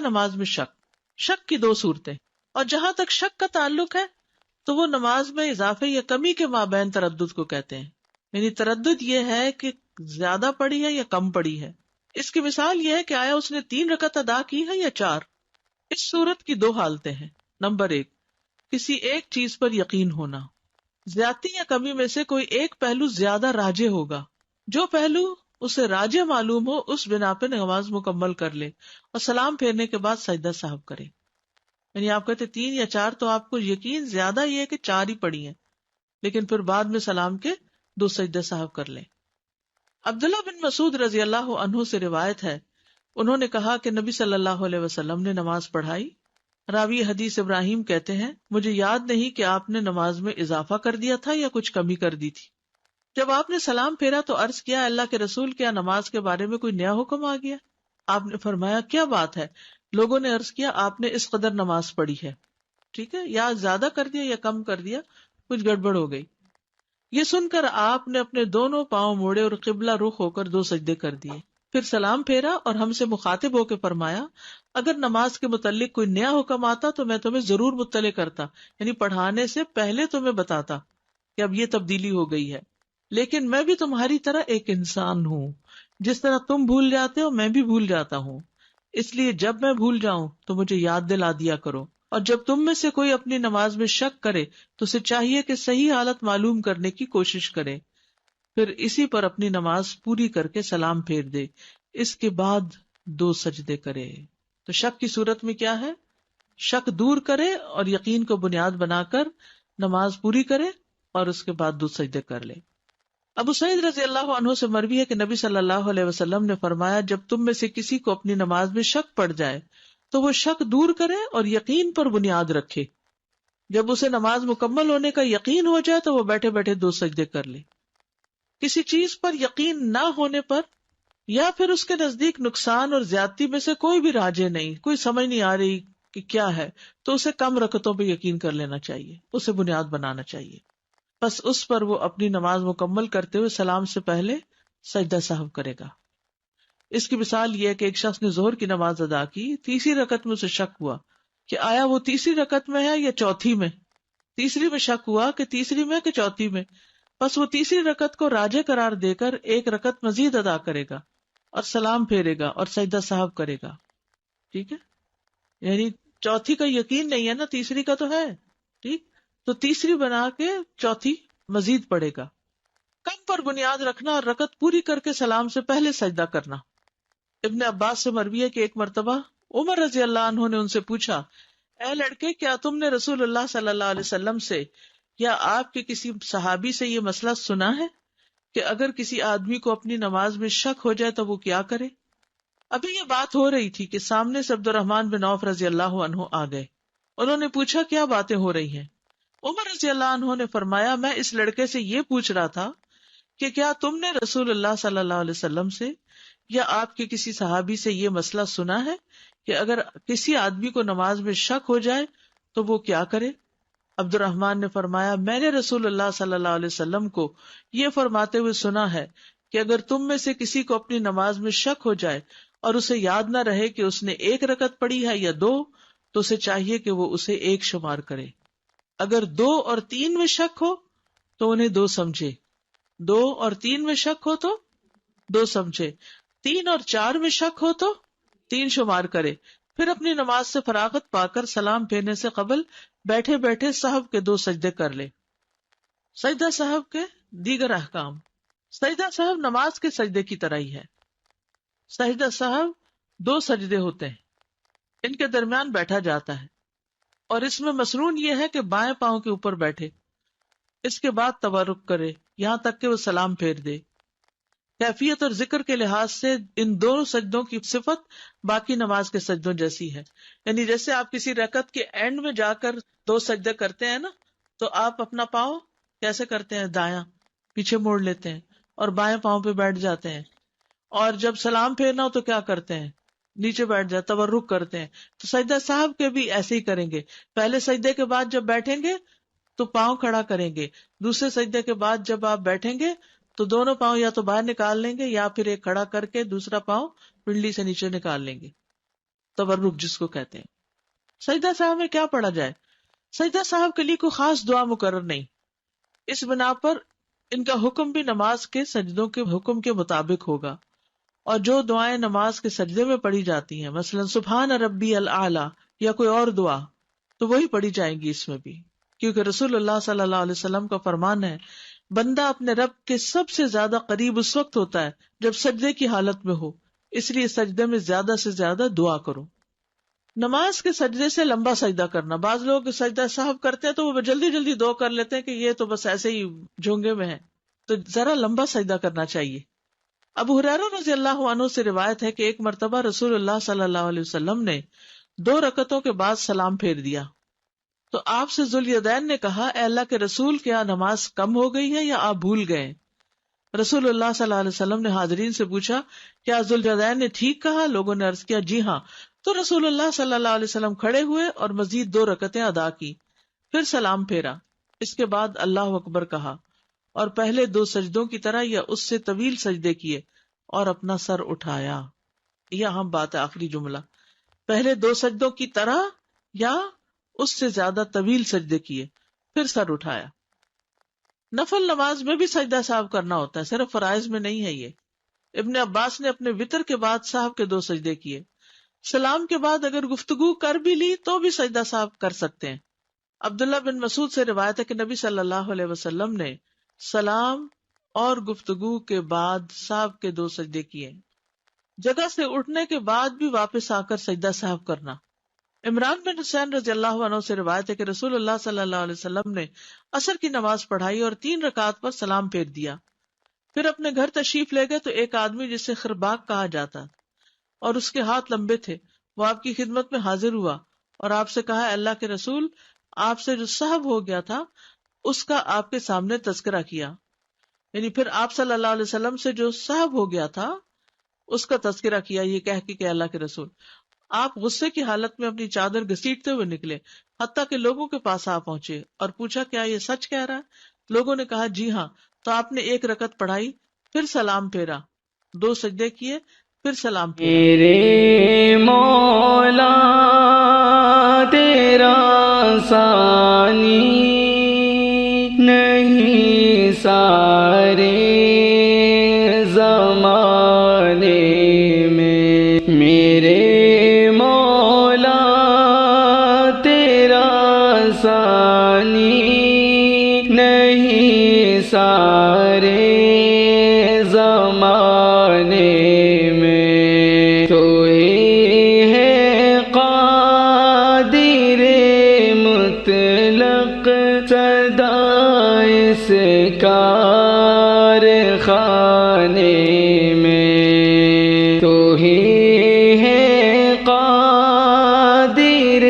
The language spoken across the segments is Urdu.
نماز میں شک کی دو صورتیں، اور جہاں تک شک کا تعلق ہے تو وہ نماز میں اضافے یا کمی کے مابین تردد کو کہتے ہیں. یعنی تردد یہ ہے کہ زیادہ پڑی ہے یا کم پڑی ہے. اس کی مثال یہ ہے کہ آیا اس نے 3 رکعت ادا کی ہے یا 4. اس صورت کی 2 حالتیں ہیں. نمبر 1، کسی ایک چیز پر یقین ہونا. زیادتی یا کمی میں سے کوئی ایک پہلو زیادہ راجح ہوگا. جو پہلو اسے راجح معلوم ہو اس بنا پہ نماز مکمل کر لے اور سلام پھیرنے کے بعد سجدہ سہو کرے. یعنی آپ کہتے 3 یا 4 تو آپ کو یقین زیادہ یہ ہے کہ 4 ہی پڑی ہیں، لیکن پھر بعد میں سلام کے 2 سجدہ سہو کر لیں. عبداللہ بن مسعود رضی اللہ عنہ سے روایت ہے، انہوں نے کہا کہ نبی صلی اللہ علیہ وسلم نے نماز پڑھائی. راوی حدیث ابراہیم کہتے ہیں مجھے یاد نہیں کہ آپ نے نماز میں اضافہ کر دیا تھا یا کچھ کمی کر دی تھی. جب آپ نے سلام پھیرا تو عرض کیا اللہ کے رسول، کیا نماز کے بارے میں کوئی نیا حکم آ گیا؟ آپ نے فرمایا کیا بات ہے؟ لوگوں نے عرض کیا آپ نے اس قدر نماز پڑھی ہے. ٹھیک ہے، یا زیادہ کر دیا یا کم کر دیا، کچھ گڑبڑ ہو گئی. یہ سن کر آپ نے اپنے دونوں پاؤں موڑے اور قبلہ رخ ہو کر 2 سجدے کر دیے. پھر سلام پھیرا اور ہم سے مخاطب ہو کے فرمایا اگر نماز کے متعلق کوئی نیا حکم آتا تو میں تمہیں ضرور مطلع کرتا، یعنی پڑھانے سے پہلے تمہیں بتاتا کہ اب یہ تبدیلی ہو گئی ہے. لیکن میں بھی تمہاری طرح ایک انسان ہوں، جس طرح تم بھول جاتے ہو میں بھی بھول جاتا ہوں، اس لیے جب میں بھول جاؤں تو مجھے یاد دلا دیا کرو. اور جب تم میں سے کوئی اپنی نماز میں شک کرے تو اسے چاہیے کہ صحیح حالت معلوم کرنے کی کوشش کرے، پھر اسی پر اپنی نماز پوری کر کے سلام پھیر دے، اس کے بعد 2 سجدے کرے. تو شک کی صورت میں کیا ہے؟ شک دور کرے اور یقین کو بنیاد بنا کر نماز پوری کرے اور اس کے بعد 2 سجدے کر لے. ابو سعید رضی اللہ عنہ سے مروی ہے کہ نبی صلی اللہ علیہ وسلم نے فرمایا جب تم میں سے کسی کو اپنی نماز میں شک پڑ جائے تو وہ شک دور کرے اور یقین پر بنیاد رکھے. جب اسے نماز مکمل ہونے کا یقین ہو جائے تو وہ بیٹھے بیٹھے 2 سجدے کر لے. کسی چیز پر یقین نہ ہونے پر یا پھر اس کے نزدیک نقصان اور زیادتی میں سے کوئی بھی راجے نہیں، کوئی سمجھ نہیں آ رہی کہ کیا ہے، تو اسے کم رکعتوں پہ یقین کر لینا چاہیے، اسے بنیاد بنانا چاہیے. بس اس پر وہ اپنی نماز مکمل کرتے ہوئے سلام سے پہلے سجدہ سہو کرے گا. اس کی مثال یہ ہے کہ ایک شخص نے ظہر کی نماز ادا کی، 3ری رکعت میں اسے شک ہوا کہ آیا وہ 3ری رکعت میں ہے یا 4تھی میں. 3ری میں شک ہوا کہ 3ری میں کہ 4تھی میں، بس وہ 3ری رکعت کو راجح قرار دے کر 1 رکعت مزید ادا کرے گا اور سلام پھیرے گا اور سجدہ سہو کرے گا. ٹھیک ہے، یعنی 4تھی کا یقین نہیں ہے نا، 3ری کا تو ہے. ٹھیک، تو 3ری بنا کے 4تھی مزید پڑے گا. کم پر بنیاد رکھنا اور رکعت پوری کر کے سلام سے پہلے سجدہ کرنا. ابن عباس سے مروی ہے کہ ایک مرتبہ عمر رضی اللہ عنہ نے ان سے پوچھا اے لڑکے، کیا تم نے رسول اللہ صلی اللہ علیہ وسلم سے یا آپ کے کسی صحابی سے یہ مسئلہ سنا ہے کہ اگر کسی آدمی کو اپنی نماز میں شک ہو جائے تو وہ کیا کرے؟ ابھی یہ بات ہو رہی تھی کہ سامنے سے عبد الرحمن بن عوف رضی اللہ عنہ آ گئے. انہوں نے پوچھا کیا باتیں ہو رہی ہیں؟ عمر رضی اللہ عنہ نے فرمایا میں اس لڑکے سے یہ پوچھ رہا تھا کہ کیا تم نے رسول اللہ صلی اللہ علیہ وسلم سے یا آپ کے کسی صحابی سے یہ مسئلہ سنا ہے کہ اگر کسی آدمی کو نماز میں شک ہو جائے تو وہ کیا کرے؟ عبد الرحمن نے فرمایا میں نے رسول اللہ صلی اللہ علیہ وسلم کو یہ فرماتے ہوئے سنا ہے کہ اگر تم میں سے کسی کو اپنی نماز میں شک ہو جائے اور اسے یاد نہ رہے کہ اس نے 1 رکعت پڑھی ہے یا 2 تو اسے چاہیے کہ وہ اسے 1 شمار کرے. اگر 2 اور 3 میں شک ہو تو انہیں 2 سمجھے، 2 اور 3 میں شک ہو تو 2 سمجھے، 3 اور 4 میں شک ہو تو 3 شمار کرے. پھر اپنی نماز سے فراغت پا کر سلام پھیرنے سے قبل بیٹھے بیٹھے سہو کے 2 سجدے کر لے. سجدہ سہو کے دیگر احکام. سجدہ سہو نماز کے سجدے کی طرح ہی ہے. سجدہ سہو 2 سجدے ہوتے ہیں، ان کے درمیان بیٹھا جاتا ہے اور اس میں مسنون یہ ہے کہ بائیں پاؤں کے اوپر بیٹھے، اس کے بعد تورک کرے یہاں تک کہ وہ سلام پھیر دے. کیفیت اور ذکر کے لحاظ سے ان 2 سجدوں کی صفت باقی نماز کے سجدوں جیسی ہے. یعنی جیسے آپ کسی رکعت کے اینڈ میں جا کر 2 سجدے کرتے ہیں نا، تو آپ اپنا پاؤں کیسے کرتے ہیں؟ دایاں پیچھے موڑ لیتے ہیں اور بائیں پاؤں پہ بیٹھ جاتے ہیں، اور جب سلام پھیرنا ہو تو کیا کرتے ہیں؟ نیچے بیٹھ جاتے، تورک کرتے ہیں. تو سجدہ صاحب کے بھی ایسے ہی کریں گے. پہلے سجدے کے بعد جب بیٹھیں گے تو پاؤں کھڑا کریں گے، دوسرے سجدے کے بعد جب آپ بیٹھیں گے تو دونوں پاؤں یا تو باہر نکال لیں گے یا پھر ایک کھڑا کر کے دوسرا پاؤں پنڈلی سے نیچے نکال لیں گے. تورک جس کو کہتے ہیں. سجدہ صاحب میں کیا پڑھا جائے؟ سجدہ صاحب کے لیے کوئی خاص دعا مقرر نہیں. اس بنا پر ان کا حکم بھی نماز کے سجدوں کے حکم کے مطابق ہوگا، اور جو دعائیں نماز کے سجدے میں پڑھی جاتی ہیں، مثلا سبحان ربی الاعلی یا کوئی اور دعا، تو وہی پڑھی جائیں گی اس میں بھی، کیونکہ رسول اللہ صلی اللہ علیہ وسلم کا فرمان ہے بندہ اپنے رب کے سب سے زیادہ قریب اس وقت ہوتا ہے جب سجدے کی حالت میں ہو، اس لیے سجدے میں زیادہ سے زیادہ دعا کرو. نماز کے سجدے سے لمبا سجدہ کرنا، بعض لوگ سجدہ صاحب کرتے ہیں تو وہ جلدی جلدی دو کر لیتے ہیں کہ یہ تو بس ایسے ہی جھونگے میں ہے، تو ذرا لمبا سجدہ کرنا چاہیے. ابو ہریرہ رضی اللہ عنہ سے روایت ہے کہ ایک مرتبہ رسول اللہ صلی اللہ علیہ وسلم نے 2 رکعتوں کے بعد سلام پھیر دیا تو آپ سے ذوالیدین نے کہا، اے اللہ کے رسول، کیا نماز کم ہو گئی ہے یا آپ بھول گئے؟ رسول اللہ صلی اللہ علیہ وسلم نے حاضرین سے پوچھا، کیا ذوالیدین نے ٹھیک کہا؟ لوگوں نے عرض کیا، جی ہاں. تو رسول اللہ صلی اللہ علیہ وسلم کھڑے ہوئے اور مزید 2 رکعتیں ادا کی، پھر سلام پھیرا. اس کے بعد اللہ اکبر کہا اور پہلے 2 سجدوں کی طرح یا اس سے طویل سجدے کیے اور اپنا سر اٹھایا. یہ اہم بات ہے، آخری جملہ، پہلے 2 سجدوں کی طرح یا اس سے زیادہ طویل سجدے کیے پھر سر اٹھایا. نفل نماز میں بھی سجدہ صاحب کرنا ہوتا ہے، صرف فرائض میں نہیں ہے یہ. ابن عباس نے اپنے وتر کے بعد صاحب کے 2 سجدے کیے. سلام کے بعد اگر گفتگو کر بھی لی تو بھی سجدہ صاحب کر سکتے ہیں. عبداللہ بن مسعود سے روایت ہے کہ نبی صلی اللہ علیہ وسلم نے سلام اور گفتگو کے بعد صاحب کے 2 سجدے کیے. جگہ سے اٹھنے کے بعد بھی واپس آ کر سجدہ صاحب کرنا. عمران بن حسین رضی اللہ عنہ سے روایت ہے کہ رسول اللہ صلی اللہ علیہ وسلم نے عصر کی نماز پڑھائی اور 3 رکعات پر سلام پھیر دیا. پھر اپنے گھر تشریف لے گئے تو ایک آدمی جسے خرباق کہا جاتا اور اس کے ہاتھ لمبے تھے، وہ آپ کی خدمت میں حاضر ہوا اور آپ سے کہا، اللہ کے رسول، آپ سے جو سہو ہو گیا تھا اس کا آپ کے سامنے تذکرہ کیا. یعنی پھر آپ صلی اللہ علیہ وسلم سے جو سہو ہو گیا تھا اس کا تذکرہ کیا، یہ کہہ کے کہ اللہ کے رسول. آپ غصے کی حالت میں اپنی چادر گھسیٹتے ہوئے نکلے، حتیٰ کہ لوگوں کے پاس آ پہنچے اور پوچھا، کیا یہ سچ کہہ رہا ہے؟ لوگوں نے کہا، جی ہاں. تو آپ نے 1 رکعت پڑھائی، پھر سلام پھیرا، 2 سجدے کیے، پھر سلام پھیرا. میرے مولا تیرا ثانی نہیں سارے زمانے میں، میرے مولا تیرا ثانی نہیں سارے زمانے میں، تو ہی ہے قادر مطلق سدا اس کارخانے میں، تو ہی ہے قادر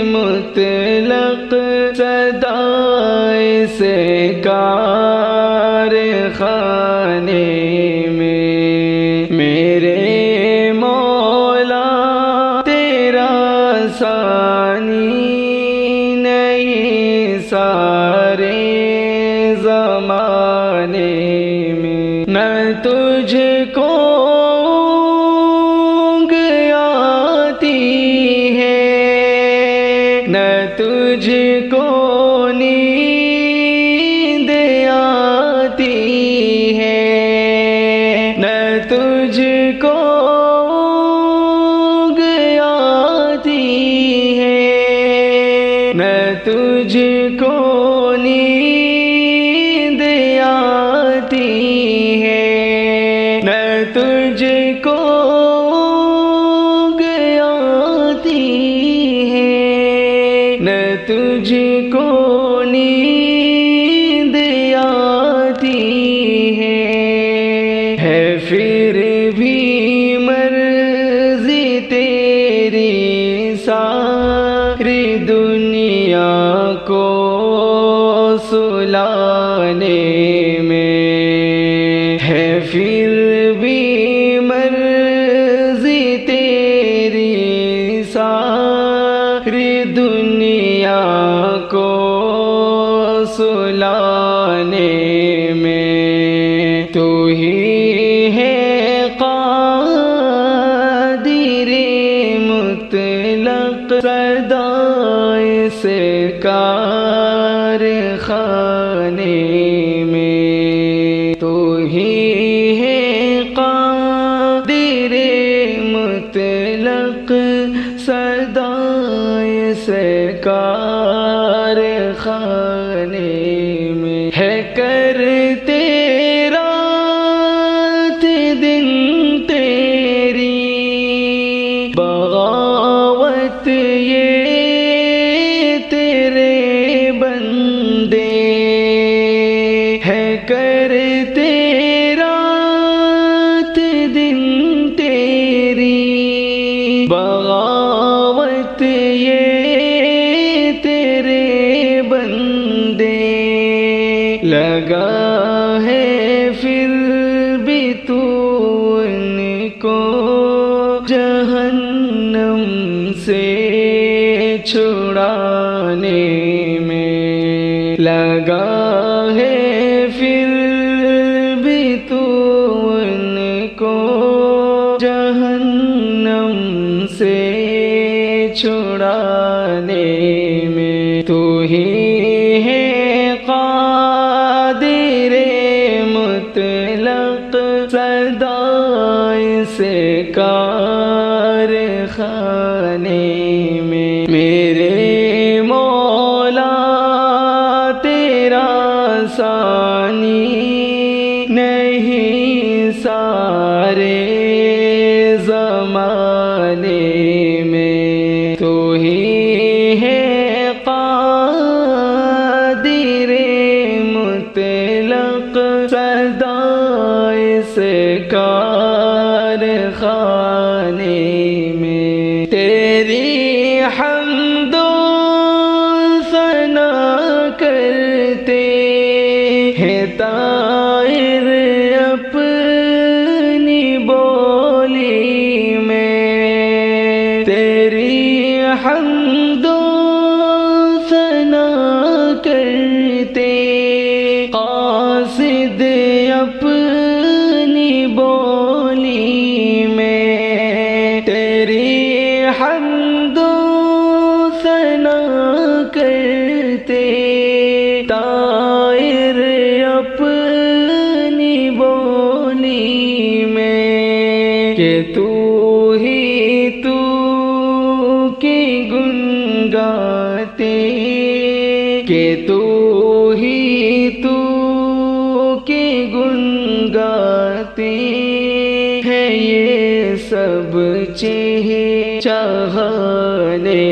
مطلق سدا اس کارخانے میں، میرے مولا تیرا ثانی نہیں سارے زمانے میں، نہ تجھ کو اونگ آتی ہے، نہ تجھ کو نیند آتی ہے، نہ تجھ کو اونگ آتی ہے، نہ تجھ کو نیند آتی ہے، نہ تجھ کو اونگ آتی ہے، نہ تجھ کو نیند آتی ہے پھر بھی مرضی تیری ساری دنیا کو سلانے میں، ہے پھر بھی مرضی تیری ساری دنیا کو سلانے میں، تو ہی ہے قادر مطلق صدائے سے کارخانے میں تو ہی ہے قادر مطلق صدائے سے کارخانے میں ہے کرتے رات دن تیری بغاوت یہ تیرے بندے ہے کرتے رات دن تیری بغاوت یہ تیرے بندے لگا ہے پھر بھی تو ان کو جہنم سے چھڑانے میں لگا ہے پھر بھی تو ان کو جہنم سے چھڑانے میں تو ہی ہے قادر مطلق صدائے سے کارخانے میں میرے مولا تیرا ثانی نہیں سارے زمانے میں تو ہی ہے قادر مطلق صدائے سے کارخانے میں تیری حمد و ثنا کرتے ہیں طائر اپنی بولی میں تیری حمد و ثنا کرتے قاصد اپنی بولی میں تیری حمد و ثنا کرتے طائر اپنی بولی میں کہ تو ہی تو کی گن گاتے کہ تو ہی تو کی گن گاتے ہیں یہ سب چاہنے